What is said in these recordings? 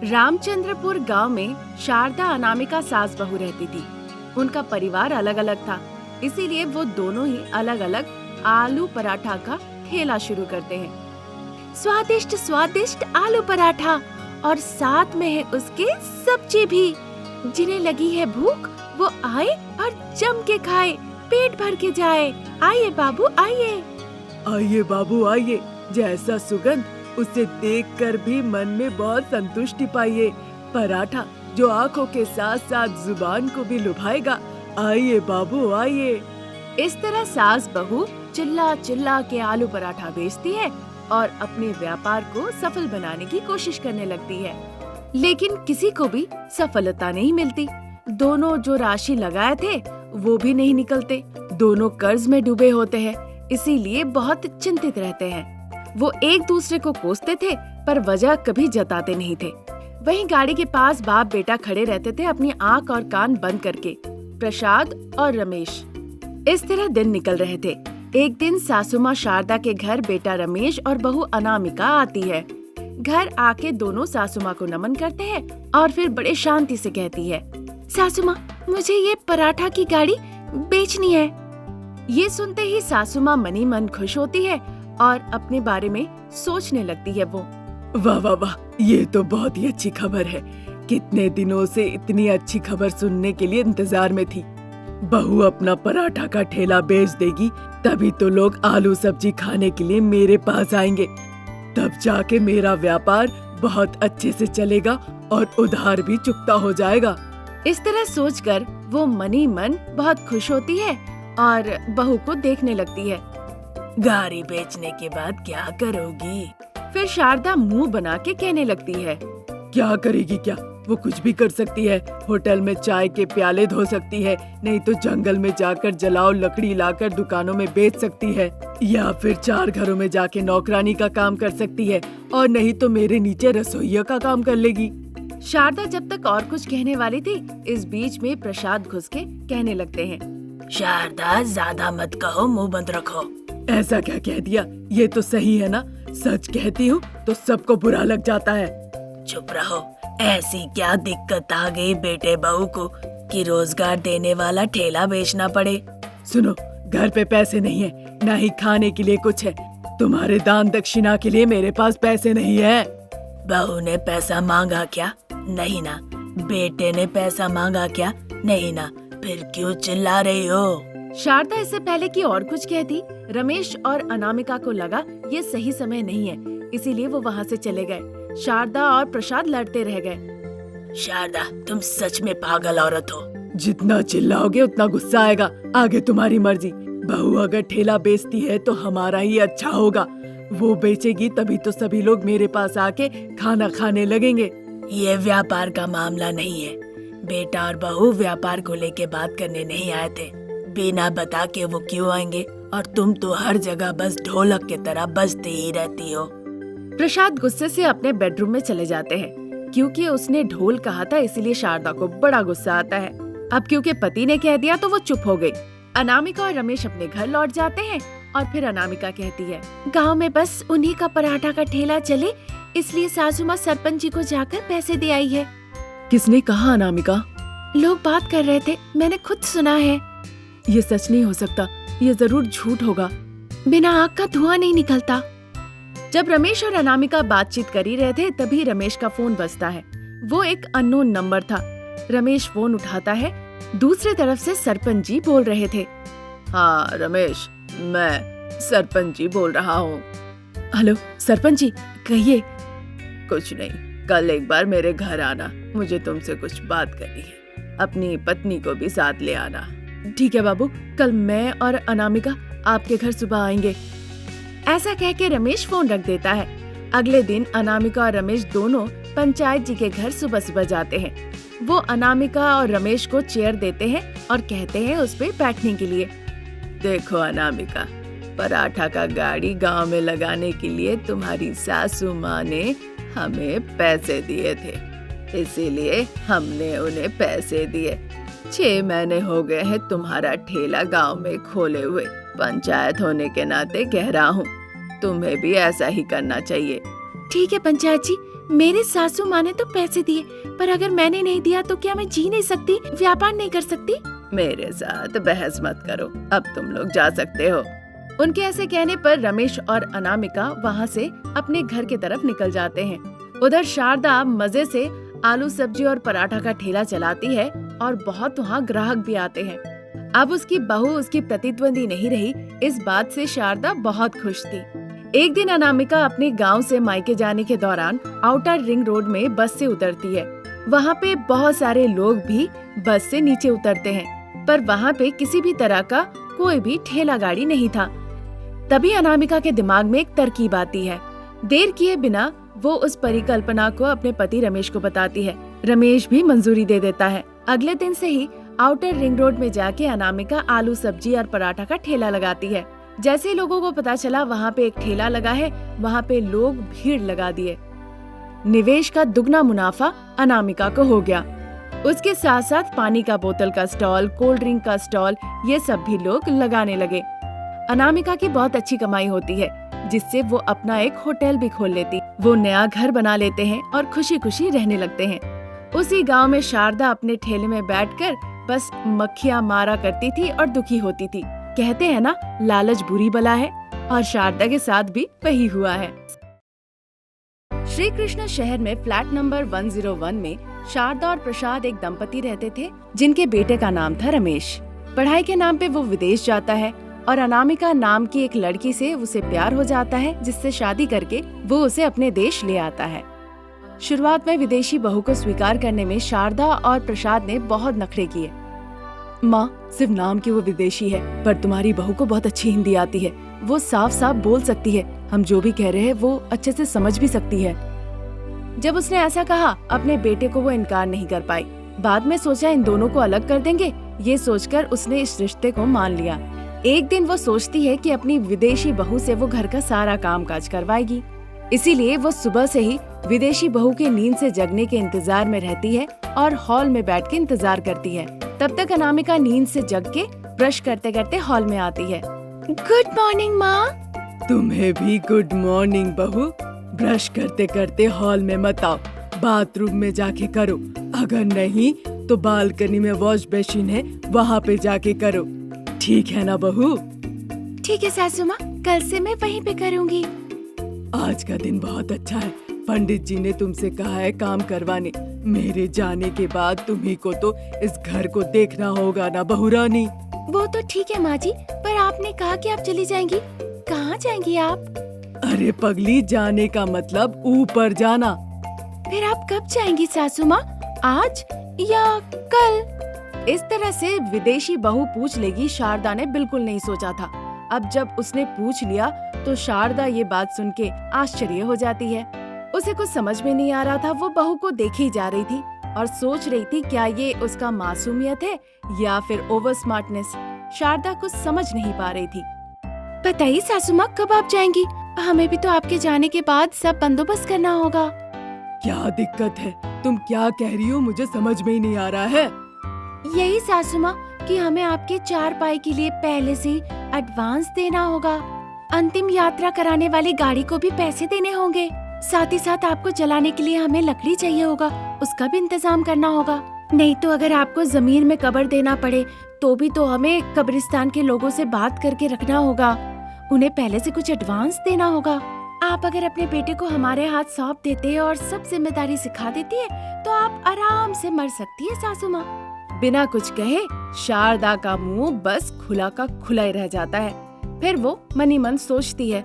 रामचंद्रपुर गांव में शारदा अनामिका सास बहू रहती थी। उनका परिवार अलग अलग था, इसीलिए वो दोनों ही अलग अलग आलू पराठा का ठेला शुरू करते हैं। स्वादिष्ट स्वादिष्ट आलू पराठा और साथ में है उसके सब्जी भी। जिन्हें लगी है भूख वो आए और जम के खाए, पेट भर के जाए। आइए बाबू आइए। आइए बाबू आइए, जैसा सुगंध उसे देखकर भी मन में बहुत संतुष्टि पाइए। पराठा जो आँखों के साथ साथ जुबान को भी लुभाएगा। आइए बाबू आइए। इस तरह सास बहू चिल्ला चिल्ला के आलू पराठा बेचती है और अपने व्यापार को सफल बनाने की कोशिश करने लगती है, लेकिन किसी को भी सफलता नहीं मिलती। दोनों जो राशि लगाए थे वो भी नहीं निकलते। दोनों कर्ज में डूबे होते हैं, इसीलिए बहुत चिंतित रहते हैं। वो एक दूसरे को कोसते थे पर वजह कभी जताते नहीं थे। वहीं गाड़ी के पास बाप बेटा खड़े रहते थे अपनी आंख और कान बंद करके, प्रसाद और रमेश। इस तरह दिन निकल रहे थे। एक दिन सासू माँ शारदा के घर बेटा रमेश और बहू अनामिका आती है। घर आके दोनों सासू माँ को नमन करते हैं और फिर बड़े शांति से कहती है, सासू माँ मुझे ये पराठा की गाड़ी बेचनी है। ये सुनते ही सासू माँ मनी मन खुश होती है और अपने बारे में सोचने लगती है। वो वाह वाह वाह, ये तो बहुत ही अच्छी खबर है। कितने दिनों से इतनी अच्छी खबर सुनने के लिए इंतजार में थी। बहू अपना पराठा का ठेला बेच देगी, तभी तो लोग आलू सब्जी खाने के लिए मेरे पास आएंगे। तब जाके मेरा व्यापार बहुत अच्छे से चलेगा और उधार भी चुकता हो जाएगा। इस तरह सोचकर वो मनी मन बहुत खुश होती है और बहू को देखने लगती है। गाड़ी बेचने के बाद क्या करोगी? फिर शारदा मुंह बना के कहने लगती है, क्या करेगी क्या? वो कुछ भी कर सकती है। होटल में चाय के प्याले धो सकती है, नहीं तो जंगल में जाकर जलाओ लकड़ी लाकर दुकानों में बेच सकती है, या फिर 4 घरों में जाके नौकरानी का काम कर सकती है, और नहीं तो मेरे नीचे रसोइया का काम कर लेगी। शारदा जब तक और कुछ कहने वाली थी, इस बीच में प्रसाद घुस के कहने लगते हैं, शारदा ज्यादा मत कहो, मुंह बंद रखो। ऐसा क्या कह दिया? ये तो सही है ना? सच कहती हूँ तो सबको बुरा लग जाता है। चुप रहो। ऐसी क्या दिक्कत आ गई बेटे बहू को कि रोजगार देने वाला ठेला बेचना पड़े? सुनो, घर पे पैसे नहीं है, ना ही खाने के लिए कुछ है। तुम्हारे दान दक्षिणा के लिए मेरे पास पैसे नहीं है। बहू ने पैसा मांगा क्या? नहीं ना। बेटे ने पैसा मांगा क्या? नहीं ना। फिर क्यों चिल्ला रही हो? शारदा इससे पहले कि और कुछ कहती, रमेश और अनामिका को लगा ये सही समय नहीं है, इसीलिए वो वहाँ से चले गए। शारदा और प्रसाद लड़ते रह गए। शारदा, तुम सच में पागल औरत हो। जितना चिल्लाओगे उतना गुस्सा आएगा। आगे तुम्हारी मर्जी। बहू अगर ठेला बेचती है तो हमारा ही अच्छा होगा। वो बेचेगी तभी तो सभी लोग मेरे पास आके खाना खाने लगेंगे। ये व्यापार का मामला नहीं है। बेटा और बहू व्यापार को लेके बात करने नहीं आए थे। बिना बता के वो क्यों आएंगे? और तुम तो हर जगह बस ढोलक की तरह बजती ही रहती हो। प्रसाद गुस्से से अपने बेडरूम में चले जाते हैं। क्योंकि उसने ढोल कहा था, इसीलिए शारदा को बड़ा गुस्सा आता है। अब क्योंकि पति ने कह दिया तो वो चुप हो गई। अनामिका और रमेश अपने घर लौट जाते हैं और फिर अनामिका कहती है, गांव में बस उन्हीं का पराठा का ठेला चले, इसलिए सासू माँ सरपंच जी को जाकर पैसे दे आई है। किसने कहा अनामिका? लोग बात कर रहे थे, मैंने खुद सुना है। ये सच नहीं हो सकता, ये जरूर झूठ होगा। बिना आग का धुआं नहीं निकलता। जब रमेश और अनामिका बातचीत कर ही रहे थे, तभी रमेश का फोन बजता है। वो एक अननोन नंबर था। रमेश फोन उठाता है। दूसरी तरफ से सरपंच जी बोल रहे थे। हाँ रमेश, मैं सरपंच जी बोल रहा हूँ। हेलो सरपंच जी, कहिए। कुछ नहीं, कल एक बार मेरे घर आना, मुझे तुमसे कुछ बात करनी है। अपनी पत्नी को भी साथ ले आना। ठीक है बाबू, कल मैं और अनामिका आपके घर सुबह आएंगे। ऐसा कह के रमेश फोन रख देता है। अगले दिन अनामिका और रमेश दोनों पंचायत जी के घर सुबह सुबह जाते हैं। वो अनामिका और रमेश को चेयर देते हैं और कहते हैं उस पे बैठने के लिए। देखो अनामिका, पराठा का गाड़ी गांव में लगाने के लिए तुम्हारी सासू माँ ने हमें पैसे दिए थे, इसीलिए हमने उन्हें पैसे दिए। 6 महीने हो गए हैं तुम्हारा ठेला गांव में खोले हुए। पंचायत होने के नाते कह रहा हूँ, तुम्हें भी ऐसा ही करना चाहिए। ठीक है पंचायत जी, मेरे सासू माँ ने तो पैसे दिए, पर अगर मैंने नहीं दिया तो क्या मैं जी नहीं सकती, व्यापार नहीं कर सकती? मेरे साथ बहस मत करो, अब तुम लोग जा सकते हो। उनके ऐसे कहने पर रमेश और अनामिका वहाँ से अपने घर की तरफ निकल जाते हैं। उधर शारदा मजे से आलू सब्जी और पराठा का ठेला चलाती है और बहुत वहाँ ग्राहक भी आते हैं। अब उसकी बहू उसकी प्रतिद्वंदी नहीं रही, इस बात से शारदा बहुत खुश थी। एक दिन अनामिका अपने गांव से मायके जाने के दौरान आउटर रिंग रोड में बस से उतरती है। वहाँ पे बहुत सारे लोग भी बस से नीचे उतरते हैं, पर वहाँ पे किसी भी तरह का कोई भी ठेला गाड़ी नहीं था। तभी अनामिका के दिमाग में एक तरकीब आती है। देर किए बिना वो उस परिकल्पना को अपने पति रमेश को बताती है। रमेश भी मंजूरी दे देता है। अगले दिन से ही आउटर रिंग रोड में जाके अनामिका आलू सब्जी और पराठा का ठेला लगाती है। जैसे ही लोगों को पता चला वहाँ पे एक ठेला लगा है, वहाँ पे लोग भीड़ लगा दिए। निवेश का दुगना मुनाफा अनामिका को हो गया। उसके साथ साथ पानी का बोतल का स्टॉल, कोल्ड ड्रिंक का स्टॉल, ये सब भी लोग लगाने लगे। अनामिका की बहुत अच्छी कमाई होती है, जिससे वो अपना एक होटल भी खोल लेती। वो नया घर बना लेते हैं और खुशी खुशी रहने लगते हैं। उसी गांव में शारदा अपने ठेले में बैठकर बस मक्खियाँ मारा करती थी और दुखी होती थी। कहते हैं ना, लालच बुरी बला है, और शारदा के साथ भी वही हुआ है। श्री कृष्ण शहर में फ्लैट नंबर 101 में शारदा और प्रसाद एक दंपति रहते थे, जिनके बेटे का नाम था रमेश। पढ़ाई के नाम पे वो विदेश जाता है और अनामिका नाम की एक लड़की से उसे प्यार हो जाता है, जिससे शादी करके वो उसे अपने देश ले आता है। शुरुआत में विदेशी बहू को स्वीकार करने में शारदा और प्रसाद ने बहुत नखरे किए। माँ, सिर्फ नाम की वो विदेशी है, पर तुम्हारी बहू को बहुत अच्छी हिंदी आती है। वो साफ साफ बोल सकती है, हम जो भी कह रहे हैं वो अच्छे से समझ भी सकती है। जब उसने ऐसा कहा, अपने बेटे को वो इनकार नहीं कर पाई। बाद में सोचा इन दोनों को अलग कर देंगे, ये सोचकर उसने इस रिश्ते को मान लिया। एक दिन वो सोचती है कि अपनी विदेशी बहू से वो घर का सारा काम काज करवाएगी। इसीलिए वो सुबह से ही विदेशी बहू के नींद से जगने के इंतजार में रहती है और हॉल में बैठ के इंतजार करती है। तब तक अनामिका नींद से जग के ब्रश करते करते हॉल में आती है। गुड मॉर्निंग माँ। तुम्हें भी गुड मॉर्निंग बहू। ब्रश करते करते हॉल में मत आओ, बाथरूम में जाके करो। अगर नहीं तो बालकनी में वॉश बेसिन है, वहाँ पे जाके करो। ठीक है ना बहू? ठीक है सासू माँ, कल से मैं वहीं पे करूँगी। आज का दिन बहुत अच्छा है। पंडित जी ने तुमसे कहा है काम करवाने। मेरे जाने के बाद तुम्ही को तो इस घर को देखना होगा ना बहू रानी। वो तो ठीक है माँ जी, पर आपने कहा कि आप चली जाएंगी। कहाँ जाएंगी आप? अरे पगली, जाने का मतलब ऊपर जाना। फिर आप कब जाएंगी सासू माँ, आज या कल? इस तरह से विदेशी बहू पूछ लेगी, शारदा ने बिल्कुल नहीं सोचा था। अब जब उसने पूछ लिया तो शारदा ये बात सुन के आश्चर्य हो जाती है। उसे कुछ समझ में नहीं आ रहा था। वो बहू को देखी जा रही थी और सोच रही थी क्या ये उसका मासूमियत है या फिर ओवर स्मार्टनेस। शारदा कुछ समझ नहीं पा रही थी। बताइए सासू माँ, कब आप जाएंगी? हमें भी तो आपके जाने के बाद सब बंदोबस्त करना होगा। क्या दिक्कत है? तुम क्या कह रही हो? मुझे समझ में ही नहीं आ रहा है। यही सासू माँ कि हमें आपके 4 पाई के लिए पहले से एडवांस देना होगा। अंतिम यात्रा कराने वाली गाड़ी को भी पैसे देने होंगे। साथ ही साथ आपको जलाने के लिए हमें लकड़ी चाहिए होगा, उसका भी इंतजाम करना होगा। नहीं तो अगर आपको जमीन में कब्र देना पड़े तो भी तो हमें कब्रिस्तान के लोगों से बात करके रखना होगा। उन्हें पहले से कुछ एडवांस देना होगा। आप अगर अपने बेटे को हमारे हाथ सौंप देते और सब जिम्मेदारी सिखा देती है तो आप आराम से मर सकती है सासू माँ। बिना कुछ कहे शारदा का मुंह बस खुला का खुला ही रह जाता है। फिर वो मनी मन सोचती है,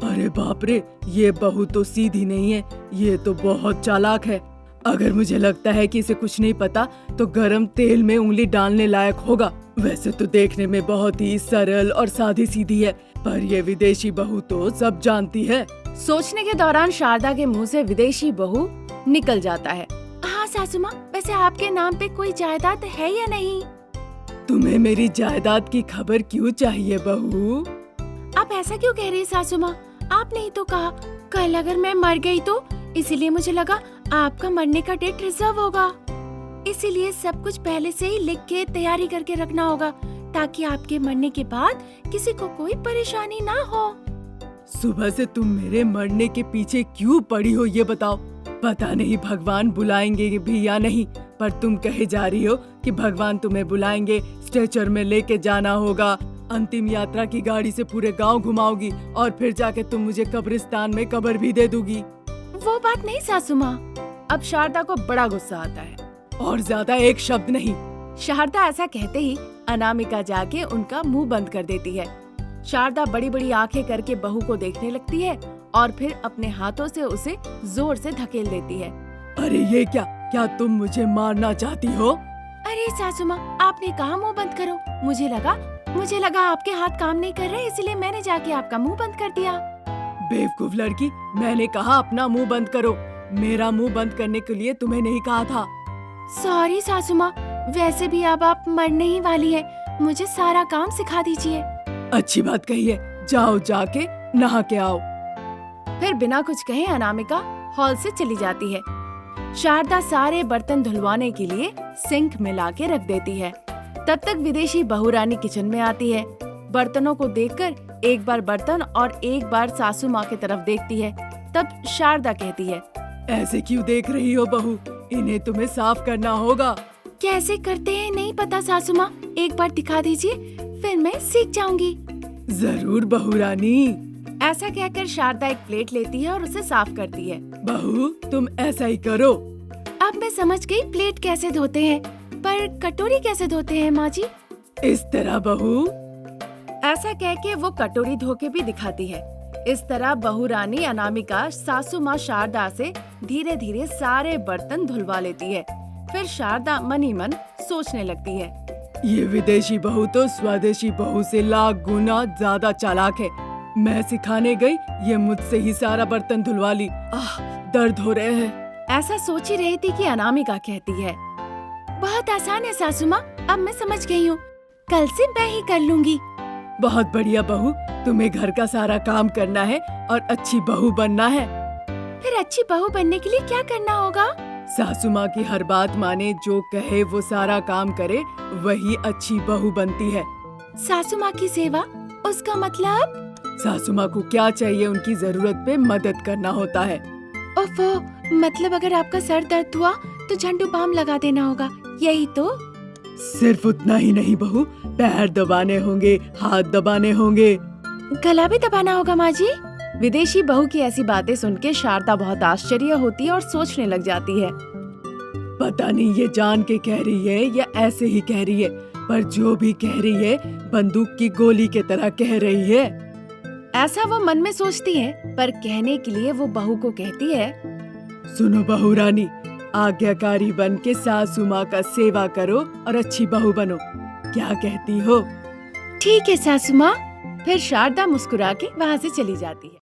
अरे बाप रे, ये बहू तो सीधी नहीं है, ये तो बहुत चालाक है। अगर मुझे लगता है कि इसे कुछ नहीं पता तो गरम तेल में उंगली डालने लायक होगा। वैसे तो देखने में बहुत ही सरल और सादी सीधी है, पर ये विदेशी बहू तो सब जानती है। सोचने के दौरान शारदा के मुंह से विदेशी बहू निकल जाता है। हाँ सासू माँ, वैसे आपके नाम पे कोई जायदाद है या नहीं? तुम्हें मेरी जायदाद की खबर क्यों चाहिए बहू? आप ऐसा क्यों कह रही है सासू माँ? आपने ही तो कहा कल अगर मैं मर गई तो, इसीलिए मुझे लगा आपका मरने का डेट रिजर्व होगा। इसीलिए सब कुछ पहले से ही लिख के तैयारी करके रखना होगा, ताकि आपके मरने के बाद किसी को कोई परेशानी ना हो। सुबह से तुम मेरे मरने के पीछे क्यों पड़ी हो ये बताओ। पता नहीं भगवान बुलाएंगे भी या नहीं, पर तुम कहे जा रही हो कि भगवान तुम्हें बुलाएंगे, स्ट्रेचर में लेके जाना होगा, अंतिम यात्रा की गाड़ी से पूरे गांव घुमाओगी और फिर जाके तुम मुझे कब्रिस्तान में कब्र भी दे दोगी। वो बात नहीं सासू माँ। अब शारदा को बड़ा गुस्सा आता है। और ज्यादा एक शब्द नहीं। शारदा ऐसा कहते ही अनामिका जाके उनका मुंह बंद कर देती है। शारदा बड़ी बड़ी आंखें करके बहू को देखने लगती है और फिर अपने हाथों से उसे जोर से धकेल देती है। अरे ये क्या तुम मुझे मारना चाहती हो? अरे सासू माँ, आपने कहा मुंह बंद करो। मुझे लगा आपके हाथ काम नहीं कर रहे, इसलिए मैंने जाके आपका मुंह बंद कर दिया। बेवकूफ लड़की, मैंने कहा अपना मुंह बंद करो, मेरा मुंह बंद करने के लिए तुम्हें नहीं कहा था। सॉरी सासू माँ, वैसे भी अब आप मरने ही वाली है, मुझे सारा काम सिखा दीजिए। अच्छी बात कही है, जाओ जाके नहा के आओ। फिर बिना कुछ कहे अनामिका हॉल से चली जाती है। शारदा सारे बर्तन धुलवाने के लिए सिंक में लाके रख देती है। तब तक विदेशी बहू रानी किचन में आती है। बर्तनों को देखकर एक बार बर्तन और एक बार सासू माँ की तरफ देखती है। तब शारदा कहती है, ऐसे क्यों देख रही हो बहू, इन्हें तुम्हें साफ करना होगा। कैसे करते हैं नहीं पता सासू माँ, एक बार दिखा दीजिए, फिर मैं सीख जाऊंगी। जरूर बहू रानी। ऐसा कहकर शारदा एक प्लेट लेती है और उसे साफ करती है। बहू तुम ऐसा ही करो। अब मैं समझ गई प्लेट कैसे धोते हैं, पर कटोरी कैसे धोते हैं माँ जी? इस तरह बहू। ऐसा कह के वो कटोरी धो के भी दिखाती है। इस तरह बहू रानी अनामिका सासू माँ शारदा से धीरे धीरे सारे बर्तन धुलवा लेती है। फिर शारदा मन ही मन सोचने लगती है, ये विदेशी बहू तो स्वदेशी बहू से लाख गुना ज्यादा चालाक है। मैं सिखाने गई, ये मुझसे ही सारा बर्तन धुलवा ली। दर्द हो रहे हैं। ऐसा सोच ही रही थी कि अनामिका कहती है, बहुत आसान है सासू माँ, अब मैं समझ गई हूँ, कल से मैं ही कर लूंगी। बहुत बढ़िया बहू, तुम्हें घर का सारा काम करना है और अच्छी बहू बनना है। फिर अच्छी बहू बनने के लिए क्या करना होगा? सासू माँ की हर बात माने, जो कहे वो सारा काम करे, वही अच्छी बहू बनती है। सासू माँ की सेवा, उसका मतलब? सासू माँ को क्या चाहिए, उनकी जरूरत पे मदद करना होता है। ओफो, मतलब अगर आपका सर दर्द हुआ तो झंडू बाम लगा देना होगा, यही तो? सिर्फ उतना ही नहीं बहू, पैर दबाने होंगे, हाथ दबाने होंगे, गला भी दबाना होगा माँ जी। विदेशी बहू की ऐसी बातें सुन के शारदा बहुत आश्चर्य होती है और सोचने लग जाती है, पता नहीं ये जान के कह रही है या ऐसे ही कह रही है, पर जो भी कह रही है बंदूक की गोली के तरह कह रही है। ऐसा वो मन में सोचती है, पर कहने के लिए वो बहू को कहती है, सुनो बहू रानी, आज्ञाकारी बन के सासू माँ का सेवा करो और अच्छी बहू बनो, क्या कहती हो? ठीक है सासू माँ। फिर शारदा मुस्कुरा के वहाँ से चली जाती है।